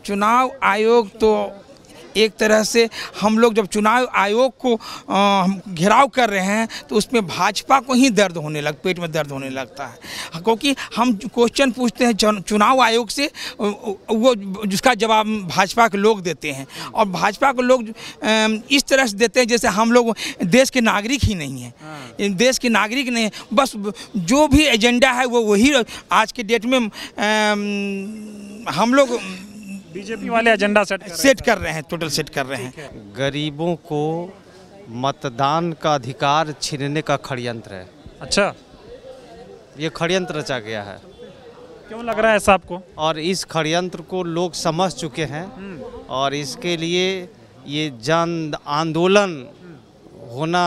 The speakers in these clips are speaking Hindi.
चुनाव आयोग तो एक तरह से हम लोग जब चुनाव आयोग को घेराव कर रहे हैं तो उसमें भाजपा को ही पेट में दर्द होने लगता है, क्योंकि हम क्वेश्चन पूछते हैं चुनाव आयोग से, वो जिसका जवाब भाजपा के लोग देते हैं, और भाजपा के लोग इस तरह से देते हैं जैसे हम लोग देश के नागरिक ही नहीं हैं। देश के नागरिक नहीं, बस जो भी एजेंडा है वो वही आज के डेट में हम लोग बीजेपी वाले एजेंडा सेट कर रहे हैं, टोटल सेट कर रहे हैं। गरीबों को मतदान का अधिकार छीनने का षड्यंत्र है। अच्छा, ये षड्यंत्र रचा गया है। क्यों लग रहा है ऐसा आपको? और इस षड्यंत्र को लोग समझ चुके हैं और इसके लिए ये जन आंदोलन होना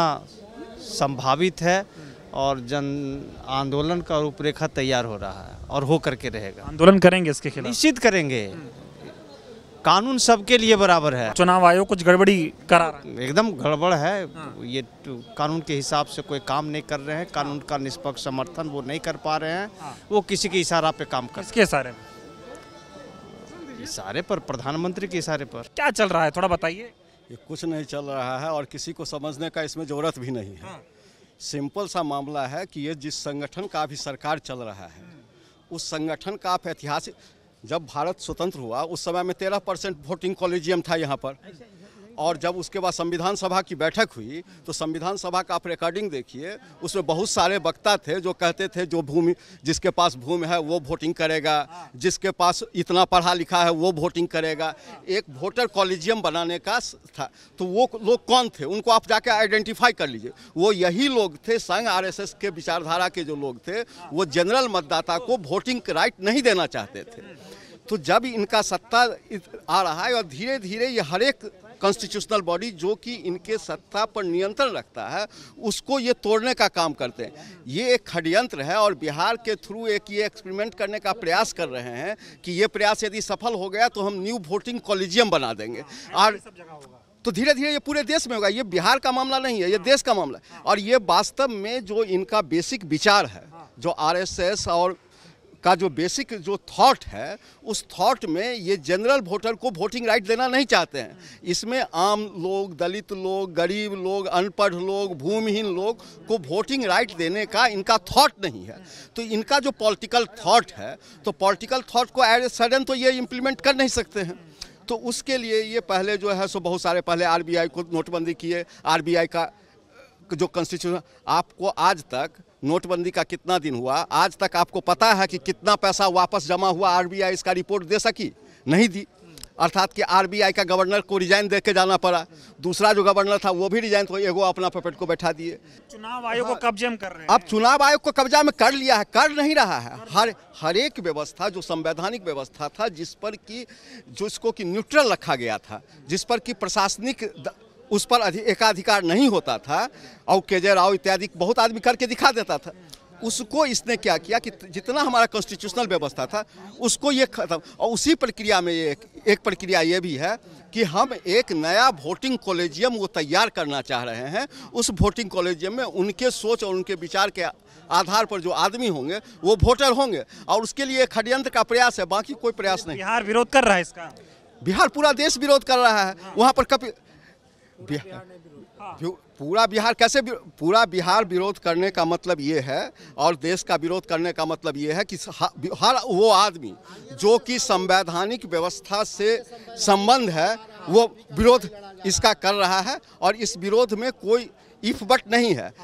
संभावित है और जन आंदोलन का रूपरेखा तैयार हो रहा है और हो करके रहेगा। आंदोलन करेंगे इसके खिलाफ? निश्चित करेंगे। कानून सबके लिए बराबर है। चुनाव आयोग कुछ गड़बड़ी करा रहा है? एकदम गड़बड़ है। ये कानून के हिसाब से कोई काम नहीं कर रहे हैं, कानून का निष्पक्ष समर्थन वो नहीं कर पा रहे हैं। वो किसी के इशारा पे काम कर। किसके इशारे? इशारे पर, प्रधानमंत्री के इशारे पर। क्या चल रहा है थोड़ा बताइए। ये कुछ नहीं चल रहा है और किसी को समझने का इसमें जरूरत भी नहीं है। सिंपल सा मामला है कि ये जिस संगठन का अभी सरकार चल रहा है, उस संगठन का आप ऐतिहासिक, जब भारत स्वतंत्र हुआ उस समय में 13% वोटिंग कॉलेजियम था यहाँ पर, और जब उसके बाद संविधान सभा की बैठक हुई तो संविधान सभा का आप रिकॉर्डिंग देखिए, उसमें बहुत सारे वक्ता थे जो कहते थे जो भूमि, जिसके पास भूमि है वो वोटिंग करेगा, जिसके पास इतना पढ़ा लिखा है वो वोटिंग करेगा। एक वोटर कॉलेजियम बनाने का था। तो वो लोग कौन थे, उनको आप जाके आइडेंटिफाई कर लीजिए। वो यही लोग थे, संघ RSS के विचारधारा के जो लोग थे, वो जनरल मतदाता को वोटिंग राइट नहीं देना चाहते थे। तो जब इनका सत्ता आ रहा है और धीरे धीरे ये हर एक कॉन्स्टिट्यूशनल बॉडी जो कि इनके सत्ता पर नियंत्रण रखता है उसको ये तोड़ने का काम करते हैं। ये एक षड्यंत्र है और बिहार के थ्रू एक ये एक्सपेरिमेंट करने का प्रयास कर रहे हैं कि ये प्रयास यदि सफल हो गया तो हम न्यू वोटिंग कॉलेजियम बना देंगे और तो धीरे धीरे ये पूरे देश में होगा। ये बिहार का मामला नहीं है, ये देश का मामला है। और ये वास्तव में जो इनका बेसिक विचार है, जो RSS और का जो बेसिक जो थॉट है, उस थॉट में ये जनरल वोटर को वोटिंग राइट देना नहीं चाहते हैं। इसमें आम लोग, दलित लोग, गरीब लोग, अनपढ़ लोग, भूमिहीन लोग को वोटिंग राइट देने का इनका थॉट नहीं है। तो इनका जो पॉलिटिकल थॉट है, तो पॉलिटिकल थॉट को एज ए सडन तो ये इम्प्लीमेंट कर नहीं सकते हैं। तो उसके लिए ये पहले जो है सो बहुत सारे पहले RBI को नोटबंदी किए। RBI का जो कॉन्स्टिट्यूशन, आपको आज तक नोटबंदी का कितना दिन हुआ, आज तक आपको पता है कि कितना पैसा वापस जमा हुआ? RBI इसका रिपोर्ट दे सकी? नहीं दी। अर्थात कि RBI का गवर्नर को रिजाइन दे के जाना पड़ा, दूसरा जो गवर्नर था वो भी रिजाइन, तो एगो अपना पपेट को बैठा दिए। चुनाव आयोग को कब्जे में कर रहे हैं। अब चुनाव आयोग को कब्जा में कर लिया है, कर नहीं रहा है। हर एक व्यवस्था जो संवैधानिक व्यवस्था था, जिस पर कि जिसको कि न्यूट्रल रखा गया था, जिस पर कि प्रशासनिक उस पर एकाधिकार नहीं होता था और KJ राव इत्यादि बहुत आदमी करके दिखा देता था, उसको इसने क्या किया कि जितना हमारा कॉन्स्टिट्यूशनल व्यवस्था था उसको ये खत्म। और उसी प्रक्रिया में एक प्रक्रिया ये भी है कि हम एक नया वोटिंग कॉलेजियम वो तैयार करना चाह रहे हैं। उस वोटिंग कॉलेजियम में उनके सोच और उनके विचार के आधार पर जो आदमी होंगे वो वोटर होंगे, और उसके लिए एक षड्यंत्र का प्रयास है, बाकी कोई प्रयास नहीं। बिहार विरोध कर रहा है इसका? बिहार पूरा देश विरोध कर रहा है। वहाँ पर पूरा बिहार कैसे? पूरा बिहार विरोध करने का मतलब ये है और देश का विरोध करने का मतलब ये है कि हर वो आदमी जो कि संवैधानिक व्यवस्था से संबंध है वो विरोध इसका कर रहा है, और इस विरोध में कोई इफ बट नहीं है।